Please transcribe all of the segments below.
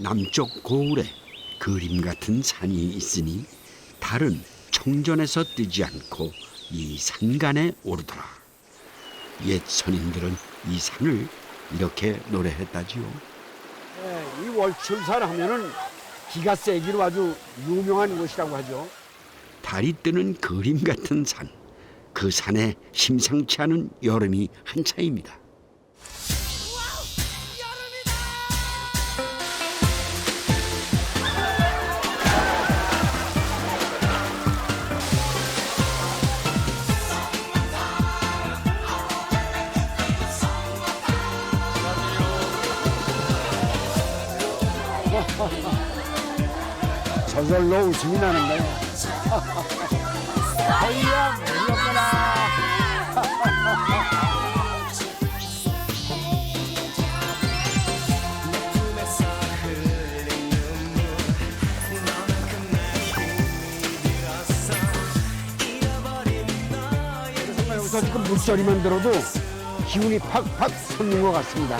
남쪽 고을에 그림 같은 산이 있으니 달은 청전에서 뜨지 않고 이 산간에 오르더라. 옛 선인들은 이 산을 이렇게 노래했다지요. 네, 이 월출산 하면은 기가 세기로 아주 유명한 곳이라고 하죠. 달이 뜨는 그림 같은 산. 그 산에 심상치 않은 여름이 한차입니다. 저절로 웃음이 나는데. 어이야, 몰랐구나. 여기서 지금 물소리만 들어도 기운이 팍팍 솟는 것 같습니다.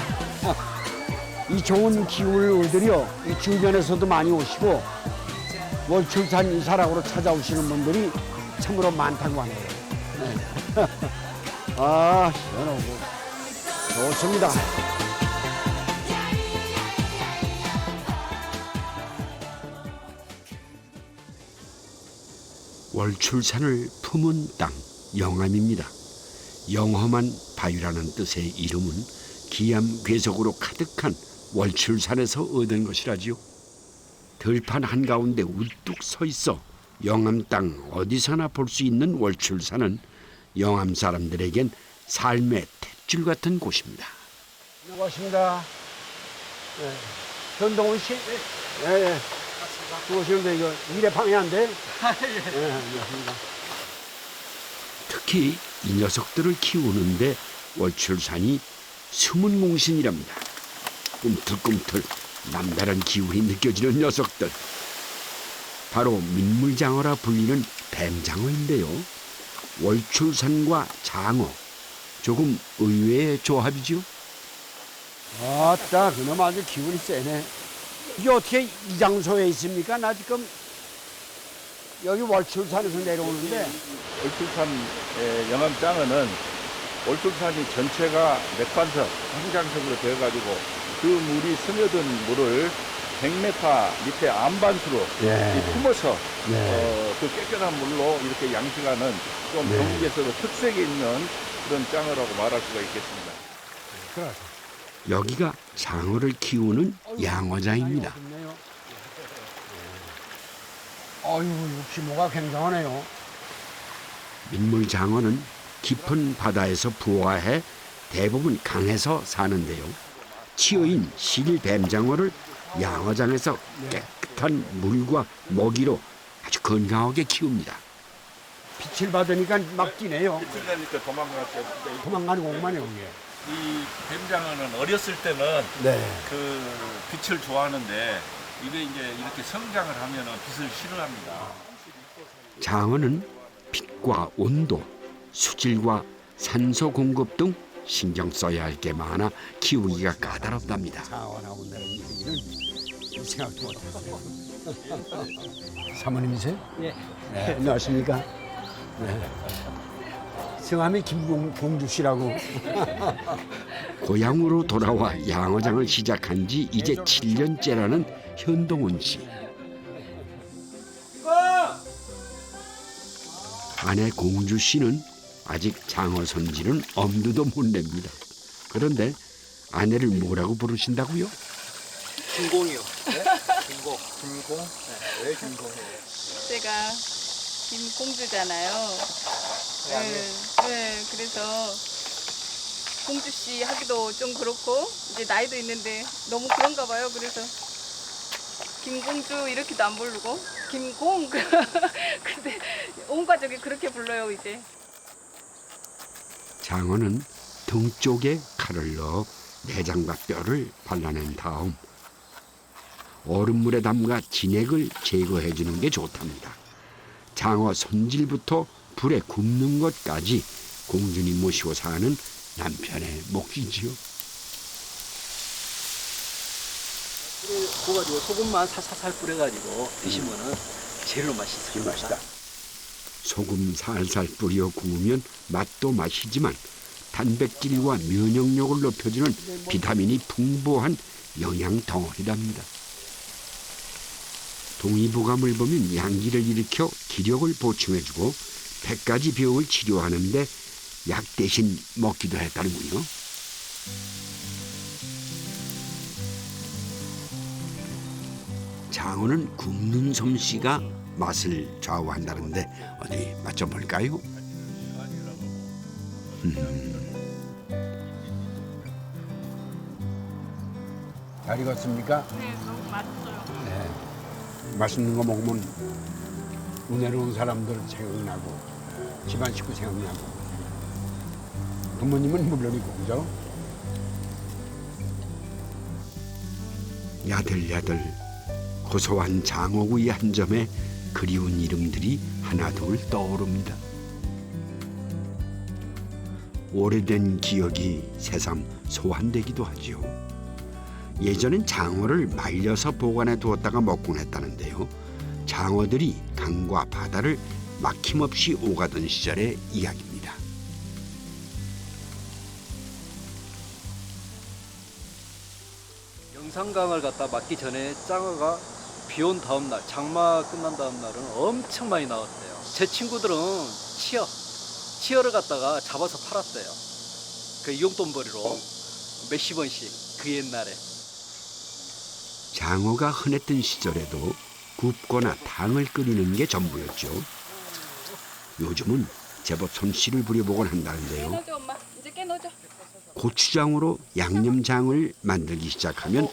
이 좋은 기운을들여 이 주변에서도 많이 오시고 월출산 이사락으로 찾아오시는 분들이 참으로 많다고 하네요. 네. 아, 시원하고 좋습니다. 월출산을 품은 땅, 영암입니다. 영험한 바위라는 뜻의 이름은 기암 괴석으로 가득한 월출산에서 얻은 것이라지요. 들판 한가운데 우뚝 서 있어 영암 땅 어디서나 볼 수 있는 월출산은 영암 사람들에겐 삶의 탯줄 같은 곳입니다. 반갑습니다. 네. 전동훈 씨? 예, 예. 수고하시는데 이거 일에 방해한데? 예, 안녕하십니까. 특히 이 녀석들을 키우는데 월출산이 숨은 공신이랍니다. 꿈틀꿈틀 남다른 기운이 느껴지는 녀석들. 바로 민물장어라 불리는 뱀장어인데요. 월출산과 장어, 조금 의외의 조합이죠. 아따, 그놈 아주 기운이 세네. 이게 어떻게 이 장소에 있습니까? 나 지금 여기 월출산에서 내려오는데. 월출산 영암장어는 월출산이 전체가 맥반석, 황장석으로 되어가지고 그 물이 스며든 물을 100m 밑에 안반수로 품어서 그 깨끗한 물로 이렇게 양식하는 좀 경북에서도 특색이 있는 그런 장어라고 말할 수가 있겠습니다. 여기가 장어를 키우는 양어장입니다. 어휴, 역시 뭐가 굉장하네요. 민물장어는 깊은 바다에서 부화해 대부분 강에서 사는데요. 치어인 실뱀장어를 양어장에서 깨끗한 물과 먹이로 아주 건강하게 키웁니다. 빛을 받으니까 막 뛰네요. 빛을 내니까 도망가죠. 도망가는 것만이에요, 이게. 이 뱀장어는 어렸을 때는 네. 그 빛을 좋아하는데 이게 이제 이렇게 성장을 하면은 빛을 싫어합니다. 장어는 빛과 온도, 수질과 산소 공급 등 신경 써야 할 게 많아 키우기가 까다롭답니다. 자원하고는 이런 생각도 못했어요. 사모님이세요? 예. 네, 안녕하십니까? 네. 성함이 김공주 씨라고. 고향으로 돌아와 양어장을 시작한 지 이제 7년째라는 현동훈 씨. 아내 공주 씨는 아직 장어 손질은 엄두도 못 냅니다. 그런데 아내를 뭐라고 부르신다고요? 김공이요. 네? 김공. 김공? 네. 왜 김공이에요? 제가 김공주잖아요. 네, 그래서 공주 씨 하기도 좀 그렇고 이제 나이도 있는데 너무 그런가 봐요. 그래서 김공주 이렇게도 안 부르고 김공. 근데 온 가족이 그렇게 불러요 이제. 장어는 등 쪽에 칼을 넣어 내장과 뼈를 발라낸 다음 얼음물에 담가 진액을 제거해 주는 게 좋답니다. 장어 손질부터 불에 굽는 것까지 공주님 모시고 사는 남편의 몫이지요. 구워가지고 소금만 살살살 뿌려가지고 드시면은 제일 맛있어요. 맛있다. 소금 살살 뿌려 구우면 맛도 맛이지만 단백질과 면역력을 높여주는 비타민이 풍부한 영양 덩어리랍니다. 동의보감을 보면 양기를 일으켜 기력을 보충해주고 100가지 병을 치료하는데 약 대신 먹기도 했다는군요. 장어는 굽는 솜씨가 맛을 좌우한다는데 어디 맛 좀 볼까요? 잘 익었습니까? 네, 너무 맛있어요. 네. 맛있는 거 먹으면 은혜로운 사람들 생각나고 집안 식구 생각나고 부모님은 물론이고 그죠? 야들야들 고소한 장어구이 한 점에 그리운 이름들이 하나둘 떠오릅니다. 오래된 기억이 새삼 소환되기도 하지요. 예전엔 장어를 말려서 보관해 두었다가 먹곤 했다는데요. 장어들이 강과 바다를 막힘없이 오가던 시절의 이야기입니다. 영산강을 갖다 막기 전에 장어가 비 온 다음 날, 장마 끝난 다음 날은 엄청 많이 나왔대요. 제 친구들은 치어를 갖다가 잡아서 팔았대요. 그 용돈벌이로 몇십 원씩 그 옛날에. 장어가 흔했던 시절에도 굽거나 탕을 끓이는 게 전부였죠. 요즘은 제법 솜씨를 부려보곤 한다는데요. 깨넣어줘 엄마. 이제 깨넣어줘. 고추장으로 양념장을 만들기 시작하면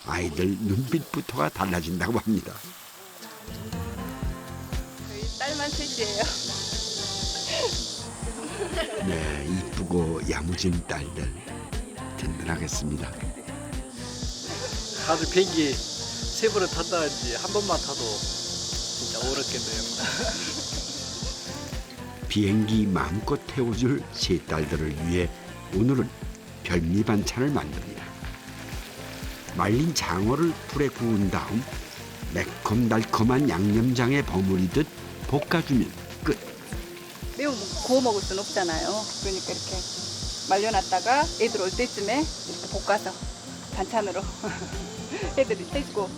아이들 눈빛부터가 달라진다고 합니다. 저희 딸만 셋이에요. 네, 이쁘고 야무진 딸들 든든하겠습니다. 다들 비행기 3번을 탔다는지 한 번만 타도 진짜 어렵겠네요. 비행기 마음껏 태워줄 세 딸들을 위해 오늘은 별미 반찬을 만듭니다. 말린 장어를 불에 구운 다음 매콤달콤한 양념장에 버무리듯 볶아주면 끝. 매우 구워 먹을 순 없잖아요. 그러니까 이렇게 말려놨다가 애들 올 때쯤에 이렇게 볶아서 반찬으로 애들이 해주고.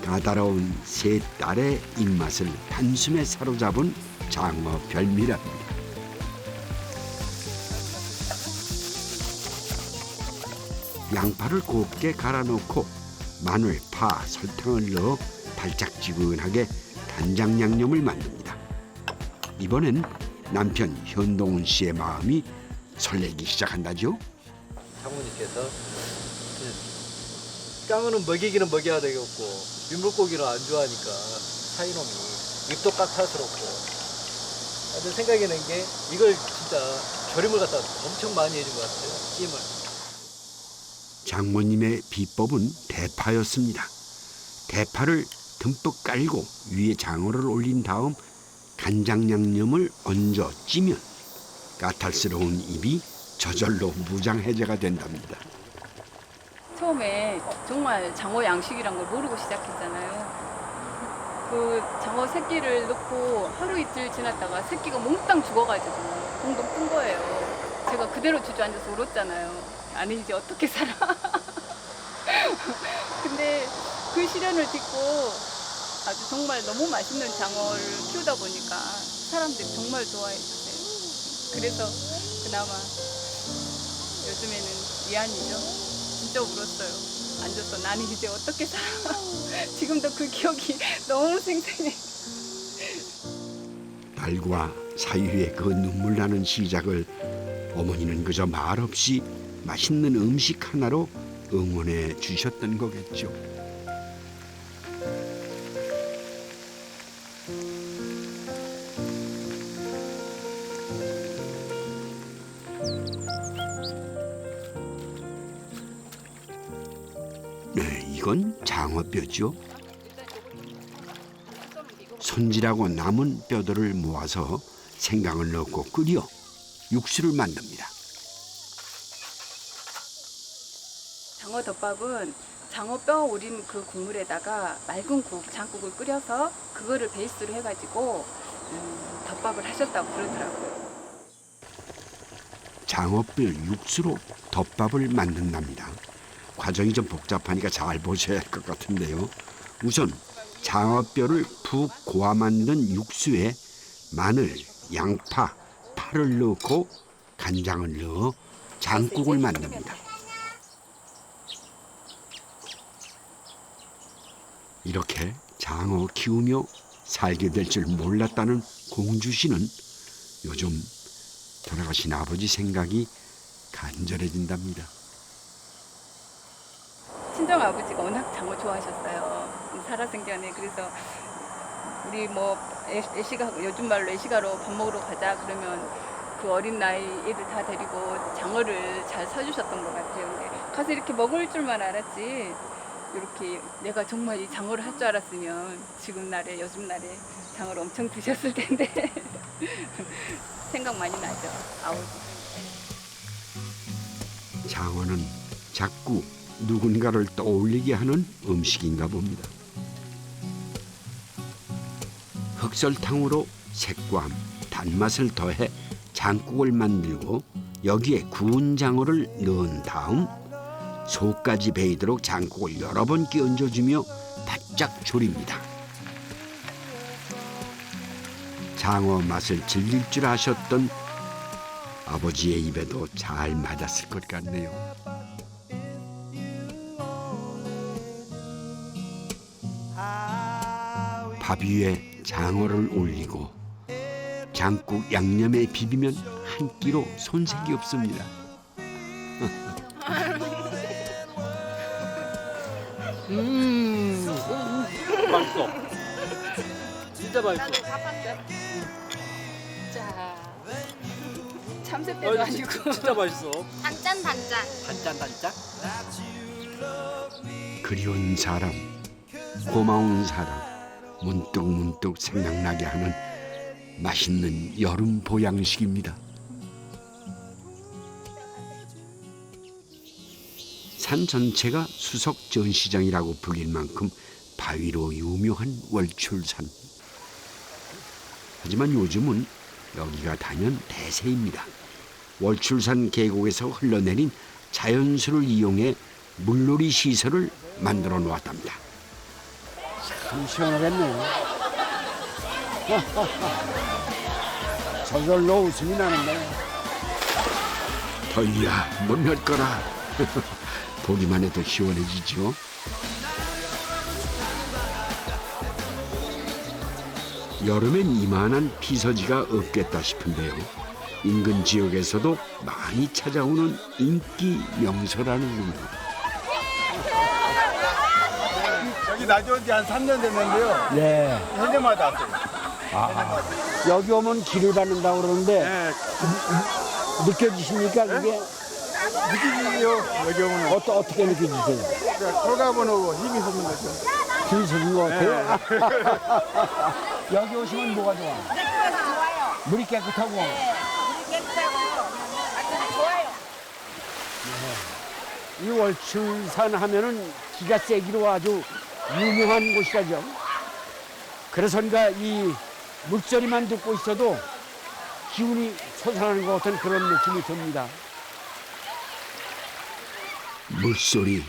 까다로운 세 딸의 입맛을 단숨에 사로잡은 장어 별미랍니다. 양파를 곱게 갈아놓고 마늘, 파, 설탕을 넣어 달짝지근하게 간장 양념을 만듭니다. 이번엔 남편 현동훈 씨의 마음이 설레기 시작한다죠. 장모님께서 장어는 먹이기는 먹여야 되겠고 민물고기를 안 좋아하니까 사이놈이 입도 까탈스럽고 하여튼 생각이 난 게 이걸 진짜 조림을 갖다 엄청 많이 해준 것 같아요. 찜을. 장모님의 비법은 대파였습니다. 대파를 듬뿍 깔고 위에 장어를 올린 다음 간장 양념을 얹어 찌면 까탈스러운 입이 저절로 무장해제가 된답니다. 처음에 정말 장어 양식이란 걸 모르고 시작했잖아요. 그 장어 새끼를 넣고 하루 이틀 지났다가 새끼가 몽땅 죽어가지고 동동 뜬 거예요. 제가 그대로 주저앉아서 울었잖아요. 아니 이제 어떻게 살아? 근데 그 시련을 딛고 아주 정말 너무 맛있는 장어를 키우다 보니까 사람들이 정말 좋아해 주세요. 그래서 그나마 요즘에는 위안이죠. 진짜 울었어요. 앉아서 나는 이제 어떻게 살아? 지금도 그 기억이 너무 생생해. 딸과 사유의 그 눈물 나는 시작을 어머니는 그저 말없이 맛있는 음식 하나로 응원해 주셨던 거겠죠. 네, 이건 장어뼈죠. 손질하고 남은 뼈들을 모아서 생강을 넣고 끓여 육수를 만듭니다. 장어 덮밥은 장어뼈 우린 그 국물에다가 맑은 국, 장국을 끓여서 그거를 베이스로 해가지고 덮밥을 하셨다고 그러더라고요. 장어뼈 육수로 덮밥을 만든답니다. 과정이 좀 복잡하니까 잘 보셔야 할 것 같은데요. 우선 장어뼈를 푹 고아 만든 육수에 마늘, 양파, 파를 넣고 간장을 넣어 장국을 만듭니다. 이렇게 장어 키우며 살게 될 줄 몰랐다는 공주 씨는 요즘 돌아가신 아버지 생각이 간절해진답니다. 친정 아버지가 워낙 장어 좋아하셨어요. 살아생전에. 그래서 우리 뭐 애시가 요즘 말로 애시가로 밥 먹으러 가자 그러면 그 어린 나이 애들 다 데리고 장어를 잘 사주셨던 것 같아요. 근데 가서 이렇게 먹을 줄만 알았지 이렇게 내가 정말 이 장어를 할 줄 알았으면 지금 날에 요즘 날에 장어를 엄청 드셨을 텐데 생각 많이 나죠. 아버지. 장어는 자꾸 누군가를 떠올리게 하는 음식인가 봅니다. 흑설탕으로 색감, 단맛을 더해 장국을 만들고 여기에 구운 장어를 넣은 다음 속까지 배이도록 장국을 여러 번 끼얹어주며 바짝 졸입니다. 장어 맛을 즐길 줄 아셨던 아버지의 입에도 잘 맞았을 것 같네요. 밥 위에 장어를 올리고 장국 양념에 비비면 한 끼로 손색이 없습니다. 맛있어. 진짜 맛있어. 자, 참새뼈도 아니고 진짜 맛있어. 단짠. 단짠. 그리운 사람, 고마운 사람, 문득문득 생각나게 하는 맛있는 여름 보양식입니다. 산 전체가 수석 전시장이라고 불릴 만큼 바위로 유명한 월출산. 하지만 요즘은 여기가 단연 대세입니다. 월출산 계곡에서 흘러내린 자연수를 이용해 물놀이 시설을 만들어 놓았답니다. 참 시원하겠네요. 저절로 웃음이 나는데. 더위야 못 날 거라. 보기만 해도 시원해지죠. 여름엔 이만한 피서지가 없겠다 싶은데요. 인근 지역에서도 많이 찾아오는 인기 명소라는군요. 여기 나온 지 한 3년 됐는데요. 네. 해녀마다 왔어요. 여기 오면 길을 받는다고 그러는데 네. 느껴지십니까 그게? 느끼지요. 여기 오면 어떻게 느껴지세요? 콜가보는 힘이 솟는 거죠. 길이 솟는 것 같아요? 여기 오시면 뭐가 좋아? 좋아요. 물이 깨끗하고. 물이 깨끗하고 아주 좋아요. 이 월출산 하면은 기가 세기로 아주 유명한 곳이라죠. 그래서인가 이 물소리만 듣고 있어도 기운이 솟아나는 것 같은 그런 느낌이 듭니다. 물소리,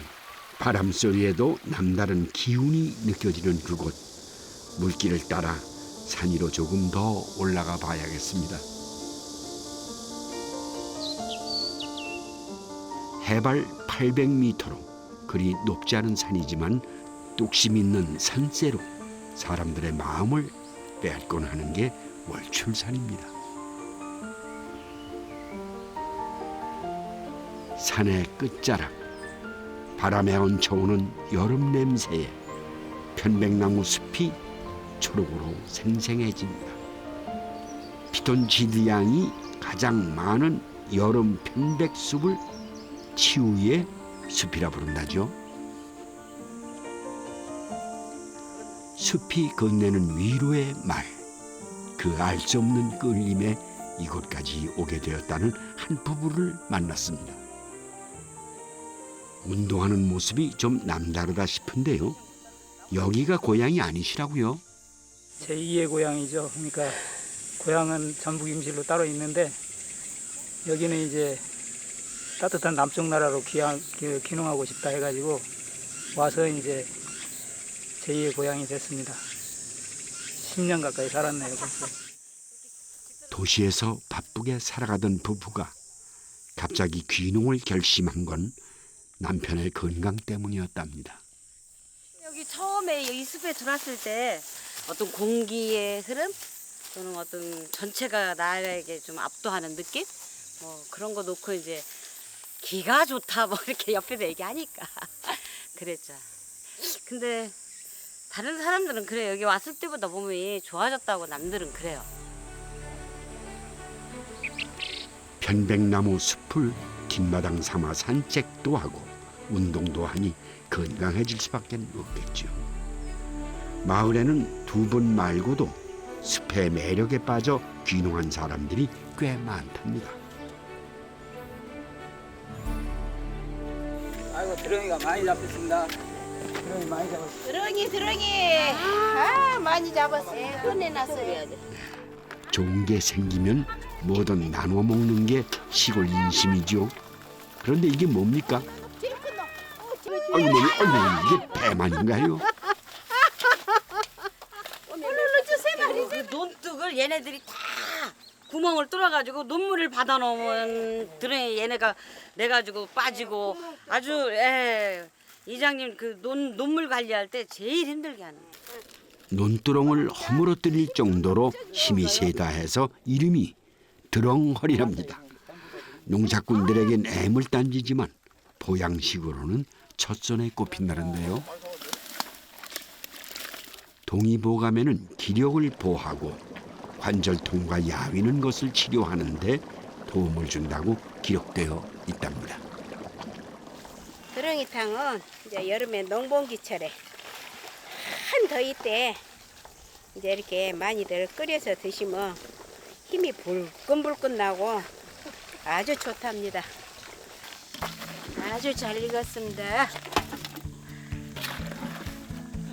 바람소리에도 남다른 기운이 느껴지는 그곳. 물길을 따라 산 위로 조금 더 올라가 봐야겠습니다. 해발 800m로 그리 높지 않은 산이지만 뚝심 있는 산세로 사람들의 마음을 빼앗곤 하는 게 월출산입니다. 산의 끝자락, 바람에 얹혀오는 여름 냄새에 편백나무 숲이 초록으로 생생해집니다. 피톤치드향이 가장 많은 여름 편백숲을 치유의 숲이라 부른다죠. 숲이 건네는 위로의 말, 그 알 수 없는 끌림에 이곳까지 오게 되었다는 한 부부를 만났습니다. 운동하는 모습이 좀 남다르다 싶은데요. 여기가 고향이 아니시라고요? 제2의 고향이죠. 그러니까 고향은 전북 임실로 따로 있는데 여기는 이제 따뜻한 남쪽 나라로 귀농하고 싶다 해가지고 와서 이제 제2의 고향이 됐습니다. 10년 가까이 살았네요, 벌써. 도시에서 바쁘게 살아가던 부부가 갑자기 귀농을 결심한 건 남편의 건강 때문이었답니다. 여기 처음에 이 숲에 들어왔을 때 어떤 공기의 흐름 또는 어떤 전체가 나에게 좀 압도하는 느낌? 뭐 그런 거 놓고 이제 기가 좋다 뭐 이렇게 옆에서 얘기하니까 그랬죠. 근데 다른 사람들은 그래요. 여기 왔을 때보다 몸이 좋아졌다고 남들은 그래요. 편백나무 숲을 뒷마당 삼아 산책도 하고 운동도 하니 건강해질 수밖에 없겠죠. 마을에는 두 분 말고도 숲의 매력에 빠져 귀농한 사람들이 꽤 많답니다. 아이고, 드렁이가 많이 잡혔습니다. 드렁이 많이 잡았어요. 드렁이. 아, 많이 잡았어요. 꺼내놨어요. 좋은 게 생기면 뭐든 나눠 먹는 게 시골 인심이죠. 그런데 이게 뭡니까? 아이고, 이게 배만인가요? 그 논둑을 얘네들이 다 구멍을 뚫어가지고 논물을 받아놓으면 드렁이 얘네가 내가지고 빠지고 아주 이장님 그 논물 관리할 때 제일 힘들게 하는 거예요. 논두렁을 허물어뜨릴 정도로 힘이 세다 해서 이름이 드렁허리랍니다. 농사꾼들에겐 애물단지지만 보양식으로는 첫손에 꼽힌다는데요. 동의보감에는 기력을 보하고 관절통과 야위는 것을 치료하는데 도움을 준다고 기록되어 있답니다. 드렁이탕은 이제 여름에 농번기철에 한 더위 때 이제 이렇게 많이들 끓여서 드시면 힘이 불끈불끈 나고 아주 좋답니다. 아주 잘 익었습니다.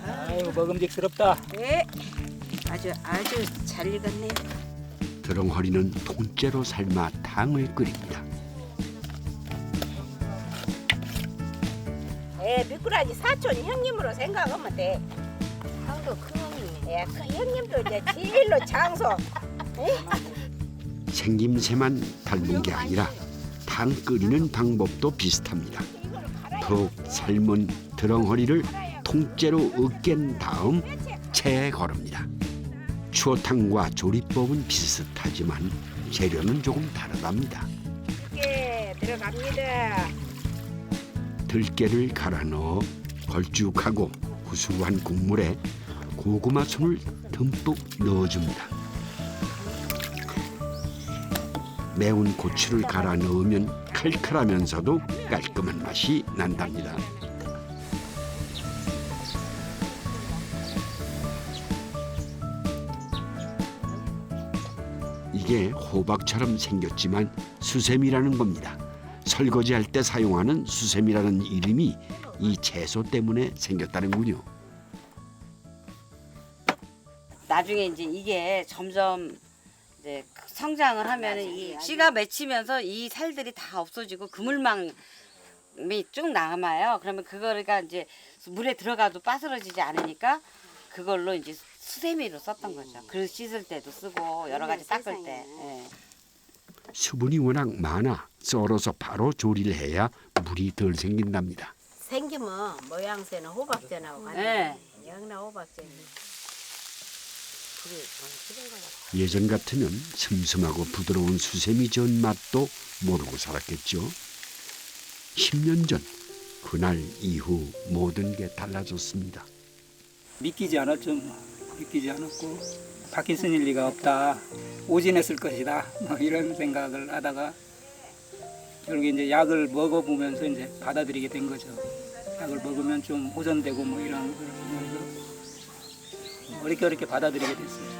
아이고, 먹음직스럽다. 네, 아주 잘 익었네요. 드렁허리는 통째로 삶아 탕을 끓입니다. 미꾸라지 사촌 형님으로 생각하면 돼. 형도 큰 형님. 큰 형님도 이제 제일로 장소. 생김새만 닮은 게 아니라 탕 끓이는 방법도 비슷합니다. 푹 삶은 드렁허리를 통째로 으깬 다음 체에 거릅니다. 추어탕과 조리법은 비슷하지만 재료는 조금 다르답니다. 이게 들어갑니다. 들깨를 갈아 넣어 걸쭉하고 구수한 국물에 고구마 순을 듬뿍 넣어줍니다. 매운 고추를 갈아 넣으면 칼칼하면서도 깔끔한 맛이 난답니다. 이게 호박처럼 생겼지만 수세미라는 겁니다. 설거지할 때 사용하는 수세미라는 이름이 이 채소 때문에 생겼다는군요. 나중에 이제 이게 점점 이제 성장을 하면 이 씨가 맺히면서 이 살들이 다 없어지고 그물망이 쭉 남아요. 그러면 그거가 이제 물에 들어가도 빠스러지지 않으니까 그걸로 이제 수세미로 썼던 거죠. 그릇 씻을 때도 쓰고 여러 가지 닦을 때. 예. 수분이 워낙 많아 썰어서 바로 조리를 해야 물이 덜 생긴답니다. 생기면 모양새는 호박전하고 같이. 네. 영나 호박전. 예전 같으면 슴슴하고 부드러운 수세미 전 맛도 모르고 살았겠죠. 10년 전 그날 이후 모든 게 달라졌습니다. 믿기지 않았죠. 믿기지 않았고 바뀌었을 리가 없다. 오진했을 것이다. 뭐 이런 생각을 하다가 결국에 이제 약을 먹어보면서 이제 받아들이게 된 거죠. 약을 먹으면 좀 호전되고 뭐 이런 걸 보면서 어렵게 받아들이게 됐어요.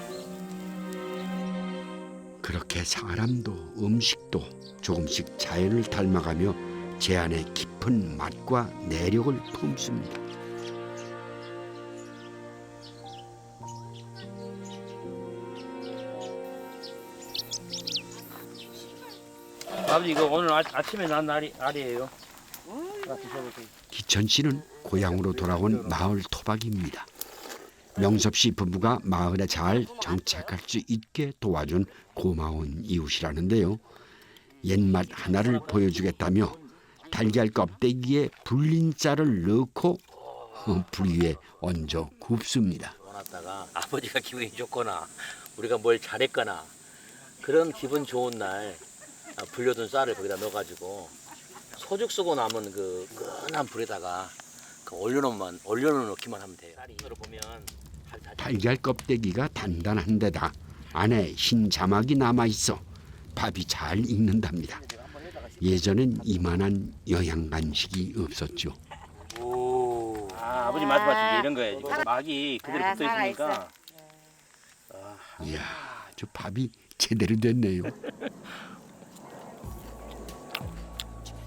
그렇게 사람도 음식도 조금씩 자연을 닮아가며 제 안에 깊은 맛과 내력을 품습니다. 아버지 이거 오늘 아침에 난 알이에요. 드셔보세요. 기천 씨는 고향으로 돌아온 마을 토박이입니다. 명섭 씨 부부가 마을에 잘 정착할 수 있게 도와준 고마운 이웃이라는데요. 옛맛 하나를 보여주겠다며 달걀 껍데기에 불린 쌀을 넣고 불 위에 얹어 굽습니다. 원하다가 아버지가 기분이 좋거나 우리가 뭘 잘했거나 그런 기분 좋은 날 불려둔 쌀을 거기다 넣어가지고 소죽 쓰고 남은 그 끈한 불에다가 올려놓기만 하면 돼요. 쌀이 이거를 보면 달걀 껍데기가 단단한 데다 안에 흰 자막이 남아있어 밥이 잘 익는답니다. 예전엔 이만한 영양 간식이 없었죠. 아버지 말씀하신 게 이런 거예요. 지금 막이 그대로 붙어 있으니까. 이야, 저 밥이 제대로 됐네요.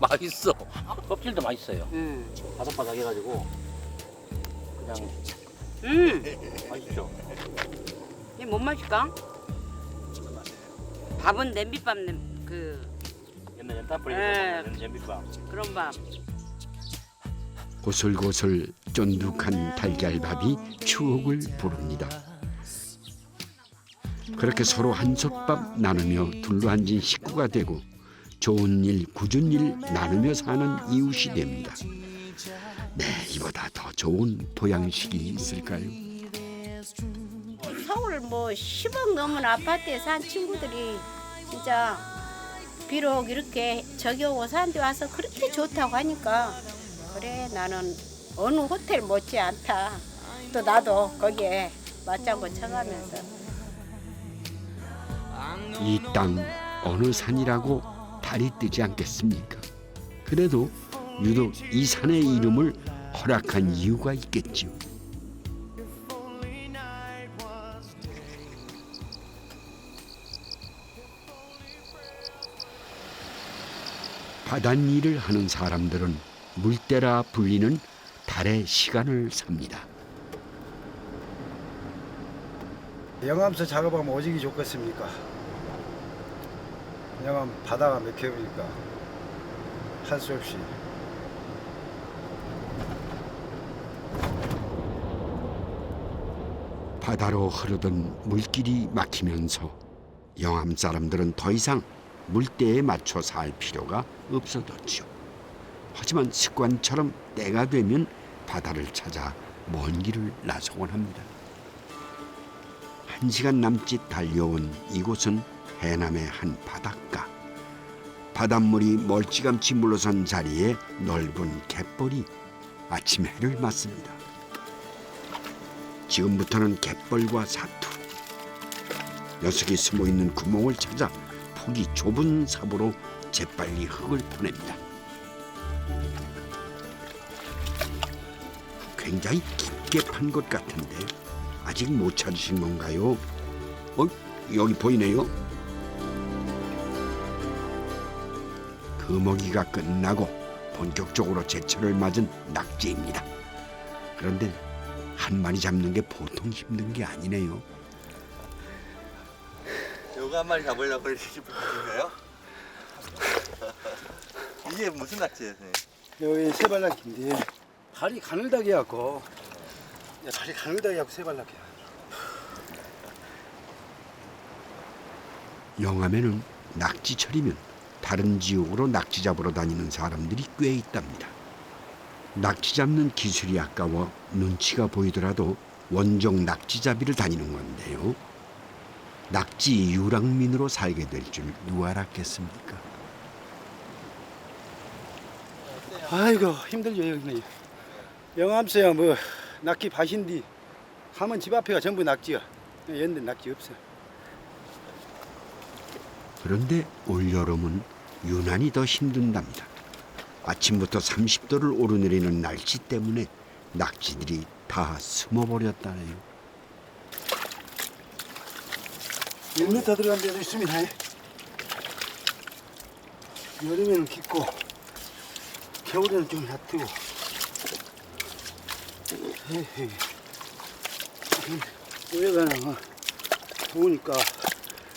맛있어. 껍질도 맛있어요. 바삭바삭해가지고 그냥 맛있죠. 이게 뭔 맛일까? 밥은 냄비밥 옛날 연탄불에 네. 있는 냄비밥. 그런 밥. 고슬고슬 쫀득한 달걀밥이 추억을 부릅니다. 그렇게 서로 한솥밥 나누며 둘러앉은 식구가 되고 좋은 일, 굳은 일 나누며 사는 이웃이 됩니다. 네, 이보다 더 좋은 보양식이 있을까요? 서울 뭐 10억 넘은 아파트에 산 친구들이 진짜 비록 이렇게 저기 오고 산데 와서 그렇게 좋다고 하니까 그래 나는 어느 호텔 못지 않다. 또 나도 거기에 맞장구 쳐가면서 이 땅 어느 산이라고 달이 뜨지 않겠습니까? 그래도 유독 이 산의 이름을 허락한 이유가 있겠죠. 바닷일을 하는 사람들은 물때라 불리는 달의 시간을 삽니다. 영암서 작업하면 오직이 좋겠습니까? 영암 바다가 맥혀보니까 할 수 없이 바다로 흐르던 물길이 막히면서 영암 사람들은 더 이상 물때에 맞춰 살 필요가 없어졌죠. 하지만 습관처럼 때가 되면 바다를 찾아 먼 길을 나서곤 합니다. 1시간 남짓 달려온 이곳은 해남의 한 바닷가. 바닷물이 멀찌감치 물러선 자리에 넓은 갯벌이 아침 해를 맞습니다. 지금부터는 갯벌과 사투, 녀석이 숨어있는 구멍을 찾아 폭이 좁은 삽으로 재빨리 흙을 퍼냅니다. 굉장히 깊게 판 것 같은데 아직 못 찾으신 건가요? 여기 보이네요. 금어기가 끝나고 본격적으로 제철을 맞은 낙지입니다. 그런데 한 마리 잡는 게 보통 힘든 게 아니네요. 요거 한 마리 잡으려고 그러시는 분이세요? 이게 무슨 낙지예요, 선생님? 여기 세발낙지인데 발이 가늘다게 해갖고 발이 가늘다게 해갖고 세발낙지야. 영암에는 낙지철이면 다른 지역으로 낙지 잡으러 다니는 사람들이 꽤 있답니다. 낙지 잡는 기술이 아까워 눈치가 보이더라도 원종 낙지잡이를 다니는 건데요. 낙지 유랑민으로 살게 될 줄 누가 알았겠습니까? 아이고 힘들죠 여기는. 영암서야 뭐 낙지 밭인데 가면 집 앞에가 전부 낙지야. 연대 낙지 없어. 그런데 올여름은 유난히 더 힘든답니다. 아침부터 30도를 오르내리는 날씨 때문에 낙지들이 다 숨어버렸다네요. 1m 들어간 데도 있습니다. 여름에는 깊고 겨울에는 좀 얕고. 여기가 더우니까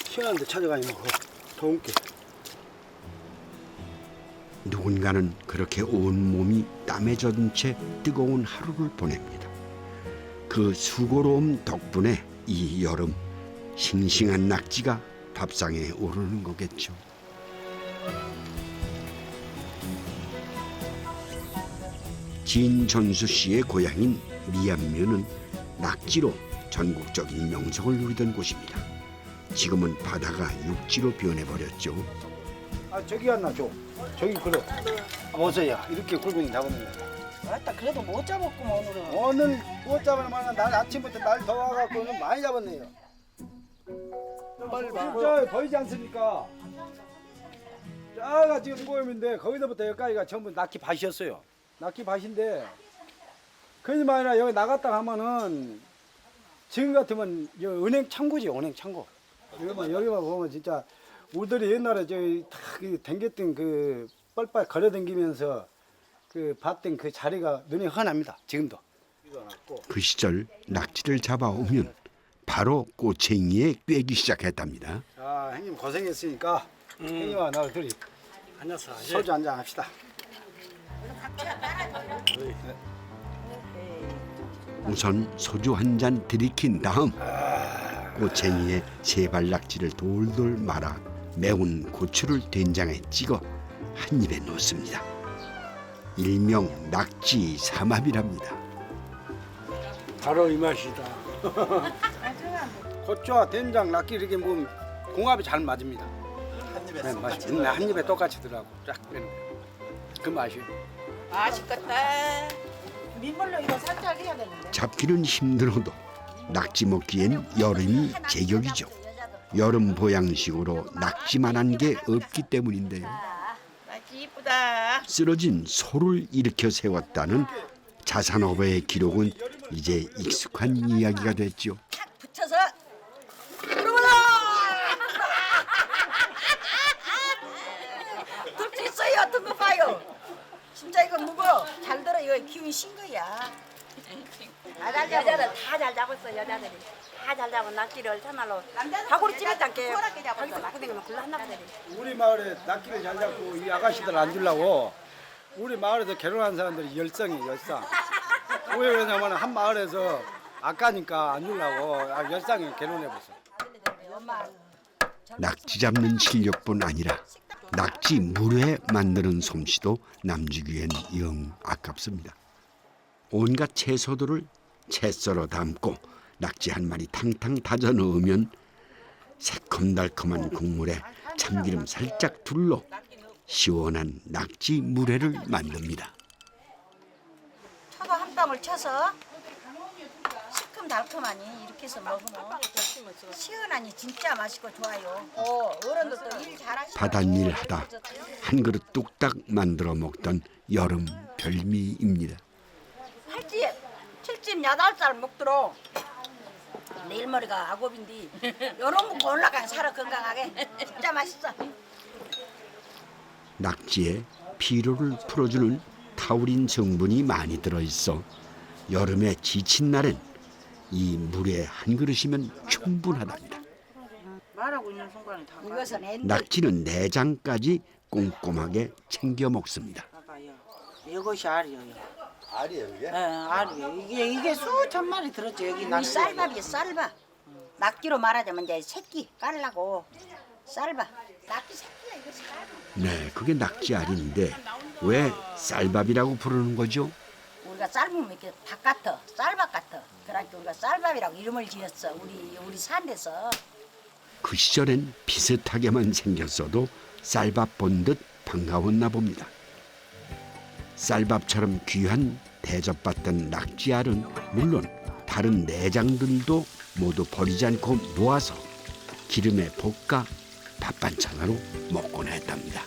시원한 데 찾아가니 뭐 더운 게. 누군가는 그렇게 온몸이 땀에 젖은 채 뜨거운 하루를 보냅니다. 그 수고로움 덕분에 이 여름 싱싱한 낙지가 밥상에 오르는 거겠죠. 진전수 씨의 고향인 미암면은 낙지로 전국적인 명성을 누리던 곳입니다. 지금은 바다가 육지로 변해버렸죠. 아 저기 갔나 줘. 저기 그래. 어서야 이렇게 굵은이 잡았는데. 맞다 그래도 못 잡았구만 오늘은. 오늘 못 잡으면 날 아침부터 날 더워갖고 좀 많이 잡았네요. 저 보이지 않습니까? 저가 지금 모임인데 거기서부터 여기까지가 전부 낙지 밭이었어요. 낙지 밭인데 그러지만 아니라 여기 나갔다 하면은 지금 같으면 여기 은행 창고지 은행 창고. 여기만 보면 진짜 우리들이 옛날에 저기 다 댕겼던 그 뻘뻘 걸어댕기면서 그 봤던 그 자리가 눈에 훤합니다. 지금도. 그 시절 낙지를 잡아오면 바로 꼬챙이에 꿰기 시작했답니다. 자, 형님 고생했으니까 형님과 나 둘이 앉아서 소주 한잔 합시다. 우선 소주 한 잔 들이킨 다음 꼬챙이에 세발 낙지를 돌돌 말아 매운 고추를 된장에 찍어 한 입에 넣습니다. 일명 낙지 삼합이랍니다. 바로 이 맛이다. 고추와 된장, 낙지 이렇게 먹으면 궁합이 잘 맞습니다. 한 입에 네, 똑같이 맛이 한 입에 똑같이 들어가고 쫙 빼는 그 맛이. 맛있겠다. 민물로 이거 살짝 해야 되는데. 잡기는 힘들어도 낙지 먹기엔 여름이 제격이죠. 여름 보양식으로 낙지만한 게 없기 때문인데요. 낙지 이쁘다. 쓰러진 소를 일으켜 세웠다는 자산어버의 기록은 이제 익숙한 이야기가 됐죠. 붙여서 그러면은 들 수 있어요. 어떤 거 봐요. 진짜 이거 무거워. 잘 들어. 이거 기운이 신 거야. 여자들 다 잘 잡았어. 여자들이 다 잘 잡은 낙지를 참말로 가구리 찌르지 않게 거기서 낙지 댕기면 굴러한나 보다. 우리 마을에 낙지를 잘 잡고 이 아가씨들 안 주려고 우리 마을에서 결혼한 사람들이 열성이 열성. 왜 그러냐면 한 마을에서 아까니까 안 주려고 열성이 결혼해봤어. 낙지 잡는 실력뿐 아니라 낙지 물회 만드는 솜씨도 남주기엔 영 아깝습니다. 온갖 채소들을 채 썰어 담고 낙지 한 마리 탕탕 다져 넣으면 새콤달콤한 국물에 참기름 살짝 둘러 시원한 낙지 물회를 만듭니다. 초도 한 방울 쳐서 시큼달콤하니 이렇게 해서 먹으면 시원하니 진짜 맛있고 좋아요. 어른들도 일 잘하시고 바닷일 하다 한 그릇 뚝딱 만들어 먹던 여름 별미입니다. 8집, 7집, 8살 먹도록 내일 머리가 악업인데 요런 먹고 올라가 살아 건강하게 진짜 맛있어. 낙지에 피로를 풀어주는 타우린 성분이 많이 들어있어 여름에 지친 날엔 이 물에 한 그릇이면 충분하답니다. 말하고 있는 순간에 다 이것은 엔드. 낙지는 내장까지 꼼꼼하게 챙겨 먹습니다. 봐봐요. 이것이 알이에요. 알이에요 이게? 네, 알이에요. 이게 수천 마리 들었죠 여기. 이 쌀밥이에요, 쌀밥. 낙지로 말하자면 이제 새끼 깔라고 쌀밥. 낙지 새끼야 이거 쌀밥. 네, 그게 낙지알인데 왜 쌀밥이라고 부르는 거죠? 우리가 쌀밥은 이렇게 밥 같아, 쌀밥 같아. 그러니까 우리가 쌀밥이라고 이름을 지었어. 우리 산에서. 그 시절엔 비슷하게만 생겼어도 쌀밥 본 듯 반가웠나 봅니다. 쌀밥처럼 귀한 대접받던 낙지알은 물론 다른 내장들도 모두 버리지 않고 모아서 기름에 볶아 밥 반찬으로 먹곤 했답니다.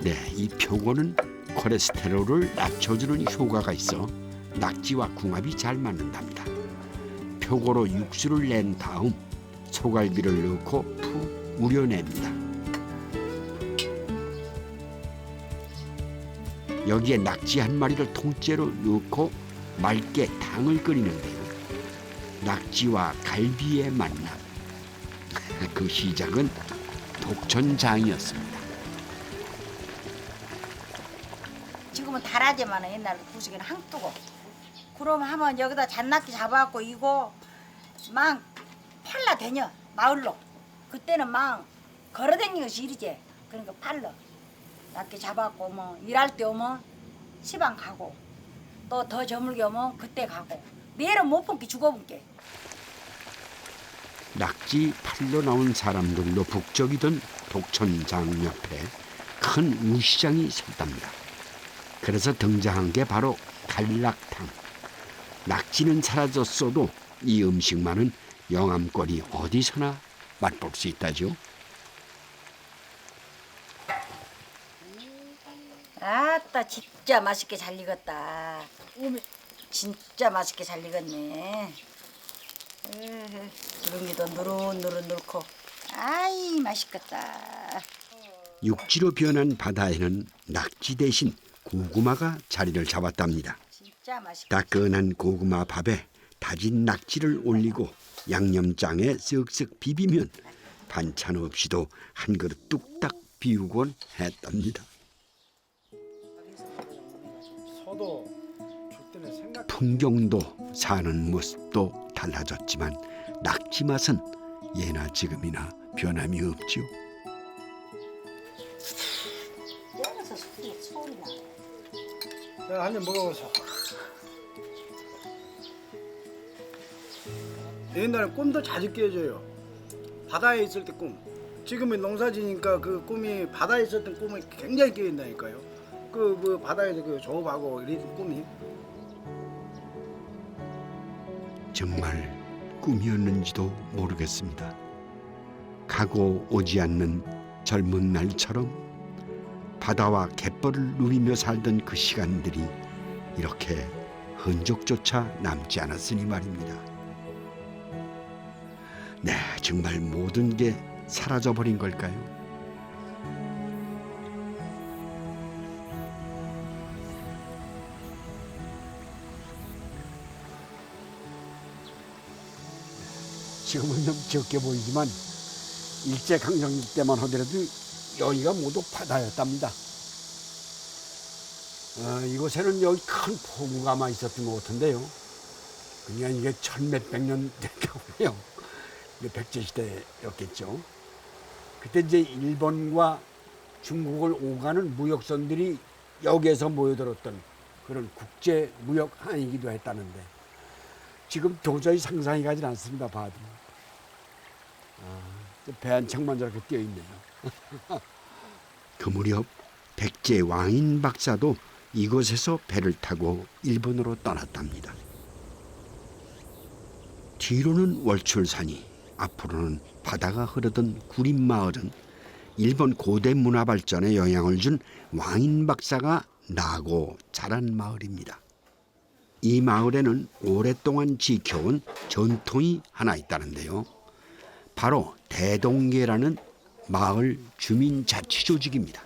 네, 이 표고는 콜레스테롤을 낮춰주는 효과가 있어 낙지와 궁합이 잘 맞는답니다. 표고로 육수를 낸 다음 소갈비를 넣고 푹 우려냅니다. 여기에 낙지 한 마리를 통째로 넣고 맑게 탕을 끓이는데요. 낙지와 갈비의 만남. 그 시작은 독천장이었습니다. 지금은 달아지만 옛날 구식에는 항뜨고. 그럼 하면 여기다 잣낙지 잡아갖고 이거 막 팔라 되냐 마을로. 그때는 막 걸어다니는 것이 일이지. 그러니까 팔러. 낙지 잡아갖고 뭐 일할 때 오면 시방 가고 또 더 저물게 오면 그때 가고 내일은 못 본게 죽어본게. 낙지 팔러 나온 사람들로 북적이던 독천장 옆에 큰 우시장이 섰답니다. 그래서 등장한 게 바로 갈락탕. 낙지는 사라졌어도 이 음식만은 영암거리 어디서나 맛볼 수 있다죠. 아따 진짜 맛있게 잘 익었다. 진짜 맛있게 잘 익었네. 기름기도 누른누른 넣고 아이 맛있겠다. 육지로 변한 바다에는 낙지 대신 고구마가 자리를 잡았답니다. 진짜 맛있겠다. 따끈한 고구마 밥에 다진 낙지를 올리고 양념장에 쓱쓱 비비면 반찬 없이도 한 그릇 뚝딱 비우곤 했답니다. 풍경도 사는 모습도 달라졌지만 낙지 맛은 예나 지금이나 변함이 없지요. 내가 한 입 먹어보소. 옛날에 꿈도 자주 깨져요. 바다에 있을 때 꿈. 지금은 농사지니까 그 꿈이 바다에 있었던 꿈이 굉장히 깨진다니까요. 그 바다에서 그 조업하고 이런 꿈이. 정말 꿈이었는지도 모르겠습니다. 가고 오지 않는 젊은 날처럼 바다와 갯벌을 누비며 살던 그 시간들이 이렇게 흔적조차 남지 않았으니 말입니다. 네, 정말 모든 게 사라져버린 걸까요? 지금은 좀 적게 보이지만 일제강점기 때만 하더라도 여기가 모두 바다였답니다. 이곳에는 여기 큰 포구가 있었던 것 같은데요. 그냥 이게 천몇백 년 됐다고 해요. 이게 백제시대였겠죠. 그때 이제 일본과 중국을 오가는 무역선들이 여기에서 모여들었던 그런 국제 무역 항이기도 했다는데 지금 도저히 상상이 가진 않습니다. 봐도. 배 한 척만 저렇게 띄어 있네요. 그 무렵 백제 왕인 박사도 이곳에서 배를 타고 일본으로 떠났답니다. 뒤로는 월출산이, 앞으로는 바다가 흐르던 구림마을은 일본 고대 문화 발전에 영향을 준 왕인 박사가 나고 자란 마을입니다. 이 마을에는 오랫동안 지켜온 전통이 하나 있다는데요. 바로 대동계라는 마을 주민자치조직입니다.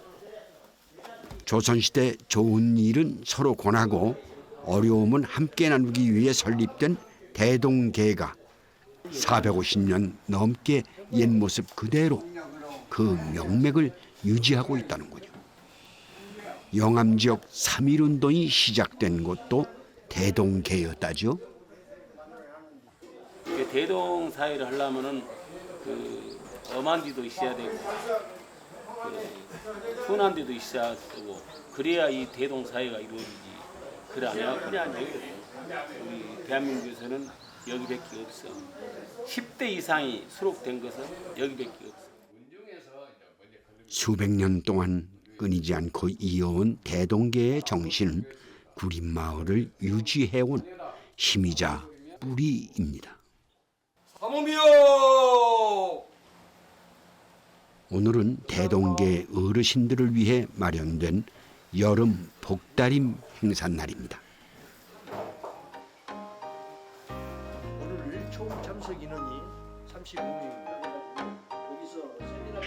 조선시대 좋은 일은 서로 권하고 어려움은 함께 나누기 위해 설립된 대동계가 450년 넘게 옛 모습 그대로 그 명맥을 유지하고 있다는군요. 영암 지역 3.1운동이 시작된 곳도 대동계였다죠. 대동 사회를 하려면은 그 엄한 데도 있어야 되고 그 순한 데도 있어야 되고 그래야 이 대동 사회가 이루어지지. 그래 안 해야 그냥 우리 대한민국에서는 여기밖에 없어. 10대 이상이 수록된 것은 여기밖에 없어. 수백 년 동안 끊이지 않고 이어온 대동계의 정신은 구림마을을 유지해온 힘이자 뿌리입니다. 사모미요. 오늘은 대동계 어르신들을 위해 마련된 여름 복다림 행사날입니다. 오늘 총 참석 인원이 35명입니다. 여기서 세미나가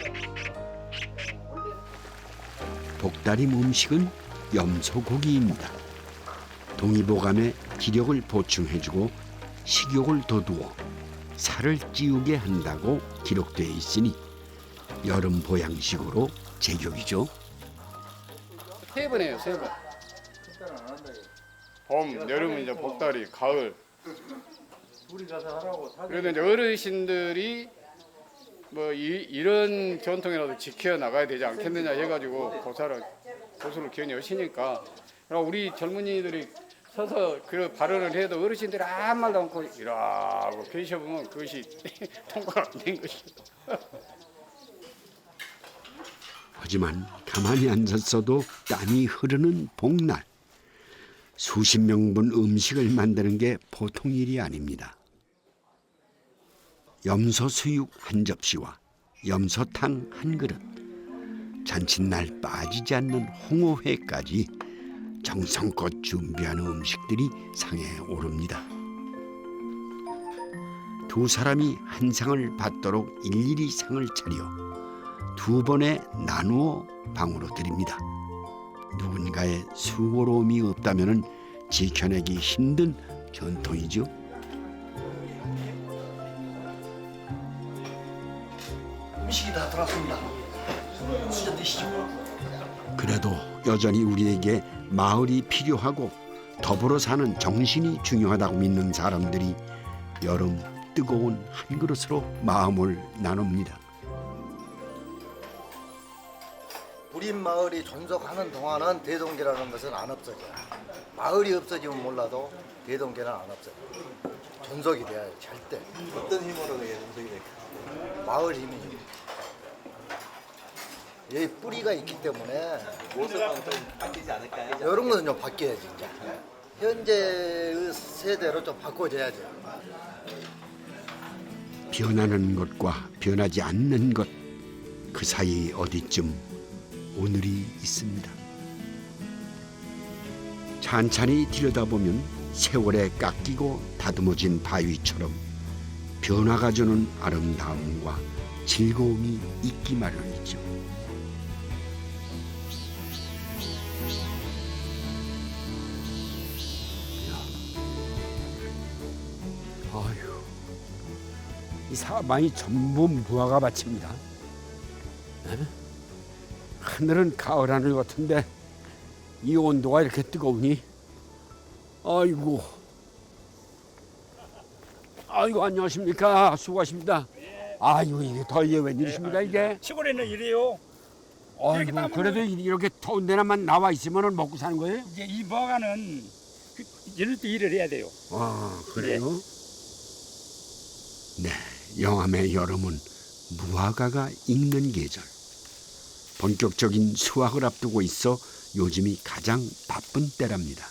복다림 음식은 염소고기입니다. 동의보감에 기력을 보충해주고 식욕을 돋우어 살을 찌우게 한다고 기록되어 있으니 여름 보양식으로 제격이죠. 3번이에요, 3번. 봄, 여름은 이제 복다리, 가을. 그래도 이제 어르신들이 뭐 이런 전통이라도 지켜 나가야 되지 않겠느냐 해가지고 고수를 기원하시니까 우리 젊은이들이 서서 그 발언을 해도 어르신들이 아무 말도 않고 이러고 계셔보면 그것이 통과가 안 된 것이죠. 하지만 가만히 앉았어도 땀이 흐르는 복날. 수십 명분 음식을 만드는 게 보통 일이 아닙니다. 염소 수육 한 접시와 염소탕 한 그릇, 잔칫날 빠지지 않는 홍어회까지 정성껏 준비하는 음식들이 상에 오릅니다. 두 사람이 한 상을 받도록 일일이 상을 차려 두 번에 나누어 방으로 드립니다. 누군가의 수고로움이 없다면 지켜내기 힘든 전통이죠. 음식이 다 들어왔습니다. 수저 드시죠. 그래도 여전히 우리에게 마을이 필요하고 더불어 사는 정신이 중요하다고 믿는 사람들이 여름 뜨거운 한 그릇으로 마음을 나눕니다. 우리 마을이 존속하는 동안은 대동계라는 것은 안 없어져요. 마을이 없어지면 몰라도 대동계는 안 없어요. 존속이 돼야 해요, 절대. 어떤 힘으로 그게 존속이 될까요? 마을 힘이죠. 여기 뿌리가 있기 때문에 모습은 좀 바뀌지 않을까요? 이런 거는 좀 바뀌어야지 이제. 현재의 세대로 좀 바꿔줘야죠. 변하는 것과 변하지 않는 것, 그 사이 어디쯤 오늘이 있습니다. 찬찬히 들여다보면 세월에 깎이고 다듬어진 바위처럼 변화가 주는 아름다움과 즐거움이 있기 마련이죠. 아휴, 이 사방이 전부 무화과 밭입니다. 네? 하늘은 가을 하늘 같은데 이 온도가 이렇게 뜨거우니 아이고 안녕하십니까. 수고하십니다. 아이고 이게 더위에 웬일이십니까 이게. 시골에는 이래요. 아이고 그래도 이렇게 더운 데나만 나와 있으면 먹고 사는 거예요? 이제 이 무화과는 이럴 때 일을 해야 돼요. 아 그래요? 네, 영암의 여름은 무화과가 익는 계절. 본격적인 수확을 앞두고 있어 요즘이 가장 바쁜 때랍니다.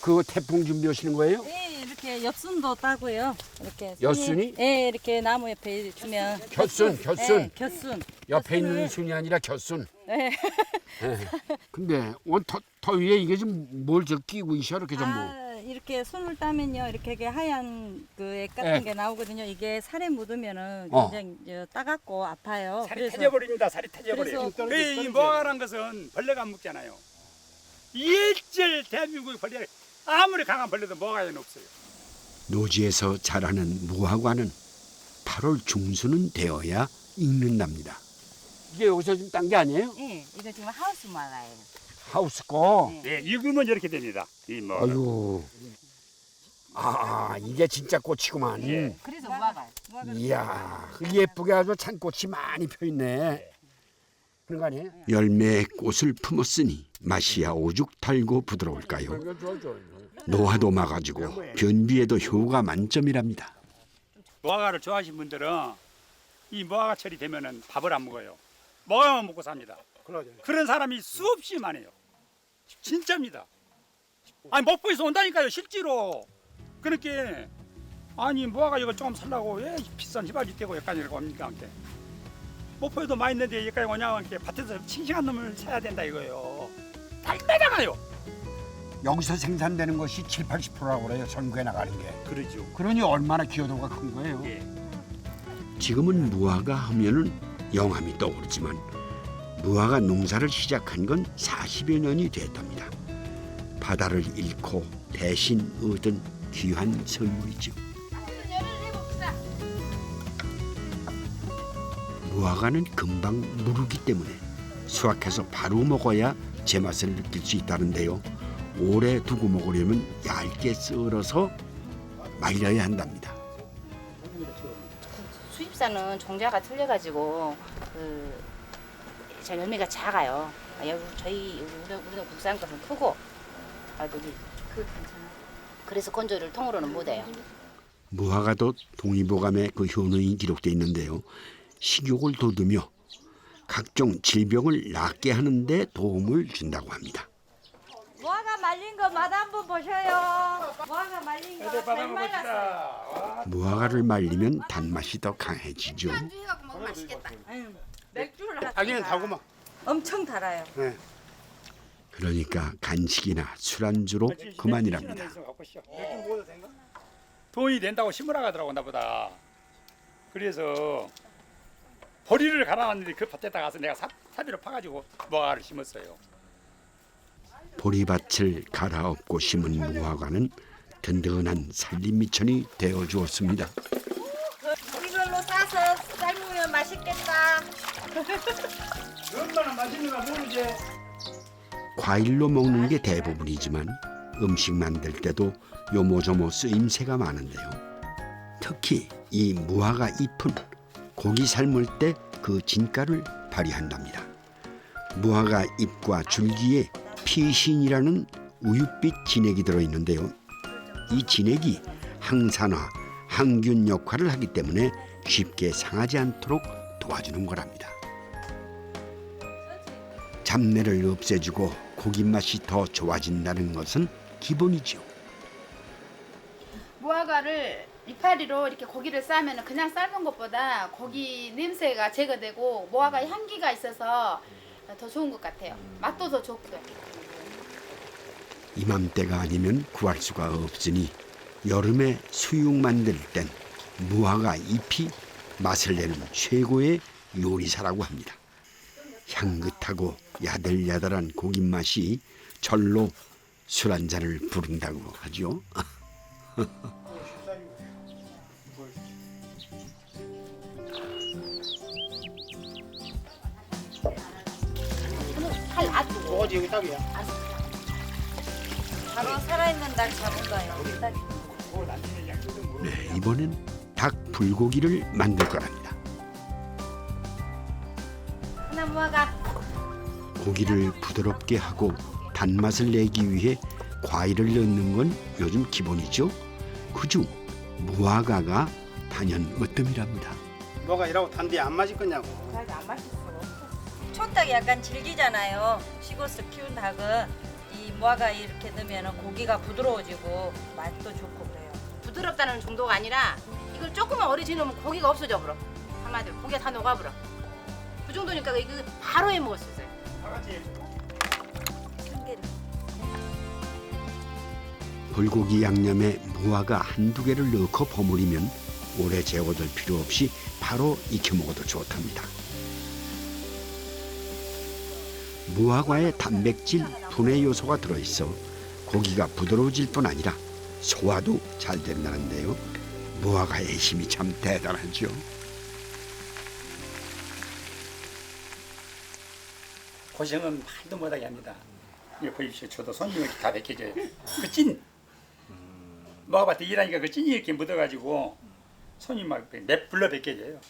그 태풍 준비하시는 거예요? 네, 이렇게 엽순도 따고요. 이렇게 엿순이? 네, 이렇게 나무 옆에 주면 곁순. 네, 곁순. 옆에 있는 순이 아니라 곁순. 네. 네. 근데 더위에 이게 좀 뭘 저 끼고 있어 이렇게 전부. 이렇게 손을 따면요, 이렇게 하얀 그 액 같은 네. 게 나오거든요. 이게 살에 묻으면은 어. 굉장히 따갑고 아파요. 살이 터져버립니다. 살이 터져버려요. 그래서 이 무화과라는 것은 벌레가 안 먹잖아요. 일절 대한민국의 벌레 아무리 강한 벌레도 무화과에는 없어요. 노지에서 자라는 무화과는 8월 중순은 되어야 익는답니다. 이게 여기서 지금 딴 게 아니에요? 네, 이거 지금 하우스 무화과예요. 하우스 거. 네, 익으면 이렇게 됩니다. 이 무화과. 아유. 이게 진짜 꽃이구만. 예. 그래서 무화과. 이야, 예쁘게 아주 찬꽃이 많이 펴 있네. 그런 거 아니에요? 열매의 꽃을 품었으니 맛이야 오죽 달고 부드러울까요? 노화도 막아주고 변비에도 효과 만점이랍니다. 무화과를 좋아하시는 분들은 이 무화과철이 되면은 밥을 안 먹어요. 무화과만 먹고 삽니다. 그런 사람이 수없이 많아요. 진짜입니다. 아니 목포에서 온다니까요, 실제로. 그렇게 아니 무화과 이거 조금 살라고 왜 비싼 휘발유 떼고 여기까지 이렇게 옵니까? 이렇게. 목포에도 많이 있는데 여기까지 오냐고 이렇게 밭에서 싱싱한 놈을 사야 된다 이거예요. 다 빼잖아요. 여기서 생산되는 것이 70~80%라고 그래요. 전국에 나가는 게. 그러죠. 그러니 얼마나 기여도가 큰 거예요. 예. 지금은 무화과 하면은 영암이 떠오르지만 무화과 농사를 시작한 건 40여 년이 됐답니다. 바다를 잃고 대신 얻은 귀한 선물이죠. 무화과는 금방 무르기 때문에 수확해서 바로 먹어야 제맛을 느낄 수 있다는데요. 오래 두고 먹으려면 얇게 썰어서 말려야 한답니다. 수입산은 종자가 틀려가지고 저 열매가 작아요. 여기 저희 우리는 국산 것은 크고 여기 그래서 건조를 통으로는 못해요. 무화과도 동의보감에 그 효능이 기록돼 있는데요. 식욕을 돋우며 각종 질병을 낫게 하는 데 도움을 준다고 합니다. 무화과 말린 거 맛 한번 보셔요. 무화과 말린 거 잘 말랐어요. 무화과를 말리면 단맛이 더 강해지죠. 먹으면 맛있겠다. 맥주를 자기는 달구만. 엄청 달아요. 네. 그러니까 간식이나 술안주로 그만이랍니다. 돈이 된다고 심으라 가더라고 나보다. 그래서 보리를 갈아놨는데 그 밭에다 가서 내가 사비로 파가지고 무화과를 심었어요. 보리밭을 갈아엎고 심은 무화과는 든든한 살림미천이 되어 주었습니다. 이걸로 싸서 삶으면 맛있겠다. 얼마나 맛있는가 모르지. 과일로 먹는 게 대부분이지만 음식 만들 때도 요모조모 쓰임새가 많은데요. 특히 이 무화과 잎은 고기 삶을 때 그 진가를 발휘한답니다. 무화과 잎과 줄기에 피신이라는 우윳빛 진액이 들어있는데요. 이 진액이 항산화, 항균 역할을 하기 때문에 쉽게 상하지 않도록 도와주는 거랍니다. 잡내를 없애주고 고기 맛이 더 좋아진다는 것은 기본이죠. 무화과를 이파리로 이렇게 고기를 싸면 그냥 삶은 것보다 고기 냄새가 제거되고 무화과 향기가 있어서 더 좋은 것 같아요. 맛도 더 좋고요. 이맘때가 아니면 구할 수가 없으니 여름에 수육 만들 땐 무화과 잎이 맛을 내는 최고의 요리사라고 합니다. 향긋하고 야들야들한 고기 맛이 절로 술 한 잔을 부른다고 하죠. 칼 놔두고. 뭐지 여기 딱이야. 바로 살아있는 닭 잡은 거예요. 우리 닭이. 네, 이번엔 닭 불고기를 만들 거랍니다. 하나 무화과. 고기를 부드럽게 하고 단맛을 내기 위해 과일을 넣는 건 요즘 기본이죠. 그중 무화과가 단연 으뜸이랍니다. 뭐가 이라고 단데 안 맛이 거냐고. 안 맛있어. 촌닭이 약간 질기잖아요. 시골에서 키운 닭은 이 무화과 이렇게 넣으면 고기가 부드러워지고 맛도 좋고 그래요. 부드럽다는 정도가 아니라 이걸 조금만 오래 지내면 고기가 없어져 버려. 한마디로 고기가 다 녹아버려. 그 정도니까 이거 바로 해 먹을 수 있어요. 불고기 양념에 무화과 한두 개를 넣고 버무리면 오래 재워둘 필요 없이 바로 익혀 먹어도 좋답니다. 무화과에 단백질, 분해 요소가 들어있어 고기가 부드러워질 뿐 아니라 소화도 잘 된다는데요. 무화과의 힘이 참 대단하죠. 고생은 말도 못하게 합니다. 이거 보십시오. 저도 손님이 이렇게 다 벗겨져요. 그 찐. 먹어봤더니 일하니까 그 찐이 이렇게 묻어가지고 손이 막 불러 벗겨져요.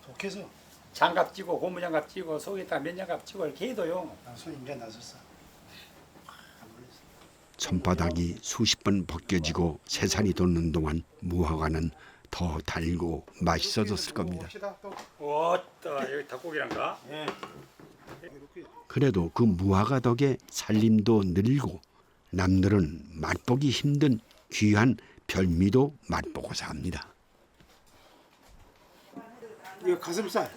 독해서 장갑 찌고 고무장갑 찌고 속에다 면장갑 찌고 이렇게 해도요. 손이 이제 나섰어. 손바닥이 수십 번 벗겨지고 세살이 돋는 동안 무화과는 더 달고 맛있어졌을 겁니다. 왔다 여기 닭고기란가? 그래도 그 무화과 덕에 살림도 늘고 남들은 맛보기 힘든 귀한 별미도 맛보고 삽니다. 이거 가슴살.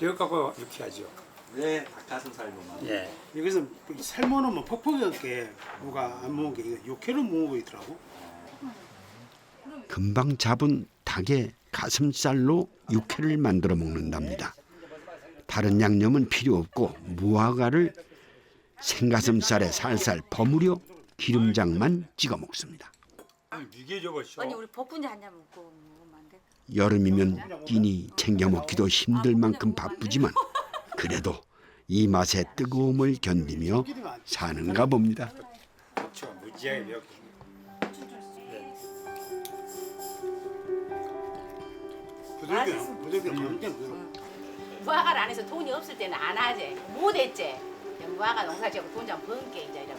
이거 갖고 이렇게 하죠. 왜 닭가슴살로만? 예. 여기서 삶아놓으면 퍽퍽하게 뭐가 안 먹은 게 이거 육회로 먹고 있더라고. 금방 잡은 닭의 가슴살로 육회를 만들어 먹는답니다. 다른 양념은 필요 없고 무화과를 생가슴살에 살살 버무려 기름장만 찍어 먹습니다. 이게 줘보시오. 언니 우리 복분자 한 잔 먹고 먹으면 안 돼? 여름이면 끼니 챙겨 먹기도 힘들 만큼 바쁘지만 그래도 이 맛의 뜨거움을 견디며 사는가 봅니다. 그렇죠. 무지하게 매워. 부들겨. 무화과를 안 해서 돈이 없을 때는 안 하지. 못 했지. 무화과 농사 지고 돈 좀 번게 이제 이런.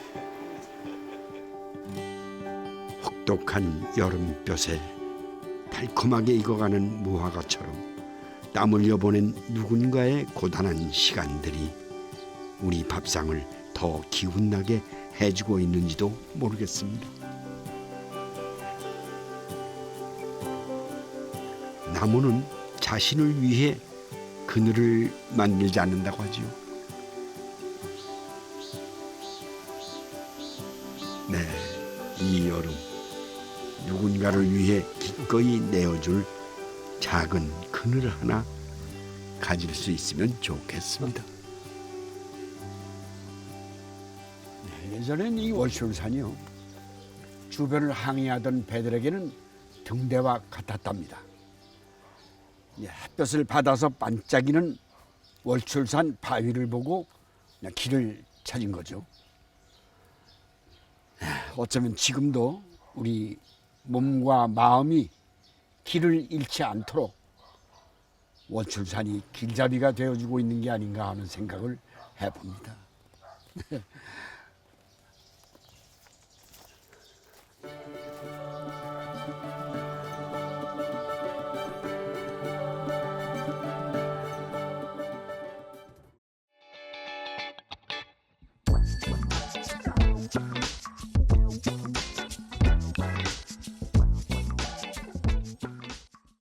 혹독한 여름볕에 달콤하게 익어가는 무화과처럼 땀 흘려 보낸 누군가의 고단한 시간들이 우리 밥상을 더 기운나게 해주고 있는지도 모르겠습니다. 나무는 자신을 위해 그늘을 만들지 않는다고 하지요. 네, 이 여름 누군가를 위해 기꺼이 내어줄 작은 그늘 하나 가질 수 있으면 좋겠습니다. 예전엔 이 월출산이요, 주변을 항해하던 배들에게는 등대와 같았답니다. 햇볕을 받아서 반짝이는 월출산 바위를 보고 그냥 길을 찾은 거죠. 어쩌면 지금도 우리 몸과 마음이 길을 잃지 않도록 월출산이 길잡이가 되어주고 있는 게 아닌가 하는 생각을 해봅니다.